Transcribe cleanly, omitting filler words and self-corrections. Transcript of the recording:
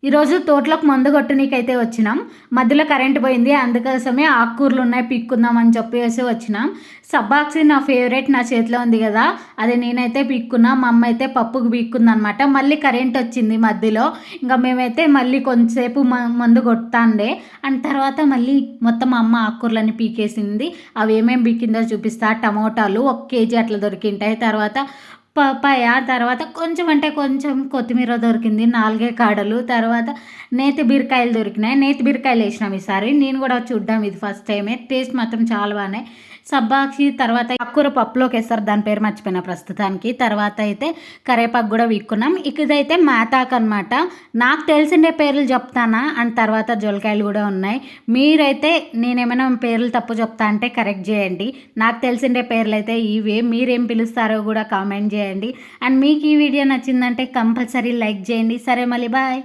ఈరోజు తోటలోకి మందు కొట్టనీకైతే వచ్చినాం. మధ్యలో కరెంట్ పోయింది. అందుకోసమే ఆకుకూరలు ఉన్నాయి పీక్కుందాం అని చెప్పేసి వచ్చినాం. సబ్బాక్సి నా ఫేవరెట్ నా చేతిలో ఉంది కదా! అది నేనైతే పీక్కున్నా. మా అమ్మ అయితే పప్పుకు పీక్కుందనమాట. మళ్ళీ కరెంట్ వచ్చింది మధ్యలో. ఇంకా మేమైతే మళ్ళీ కొంచెంసేపు మందు కొడతాండే. అండ్ తర్వాత మళ్ళీ మొత్తం మా అమ్మ ఆకుకూరలన్నీ పీకేసింది. అవి ఏమేమి పీకిందో చూపిస్తా. టమోటాలు 1 కేజీ అట్లా దొరికింటాయి. తర్వాత పపాయ, తర్వాత కొంచెం అంటే కొంచెం కొత్తిమీర దొరికింది. 4 కాడలు. తర్వాత నేతి బీరకాయలు దొరికినాయి. నేతి బీరకాయలు వేసినాం ఈసారి. నేను కూడా చూడ్డం ఇది ఫస్ట్ టైమే. టేస్ట్ మాత్రం చాలా బాగున్నాయి. సబ్బాక్షి తర్వాత ఆకుకూర పప్పులోకి వేస్తారు. దాని పేరు మర్చిపోయిన ప్రస్తుతానికి. తర్వాత అయితే కరేపాకు కూడా వీక్కున్నాం. ఇదైతే మేతాకు అనమాట. నాకు తెలిసిండే పేర్లు చెప్తానా అండ్ తర్వాత జొలకాయలు కూడా ఉన్నాయి. మీరైతే నేనేమైనా పేర్లు తప్పు చెప్తా అంటే కరెక్ట్ చేయండి. నాకు తెలిసిండే పేర్లు అయితే ఇవే. మీరేం పిలుస్తారో కూడా కామెంట్ చేయండి. అండ్ మీకు ఈ వీడియో నచ్చిందంటే కంపల్సరీ లైక్ చేయండి. సరే మళ్ళీ బాయ్.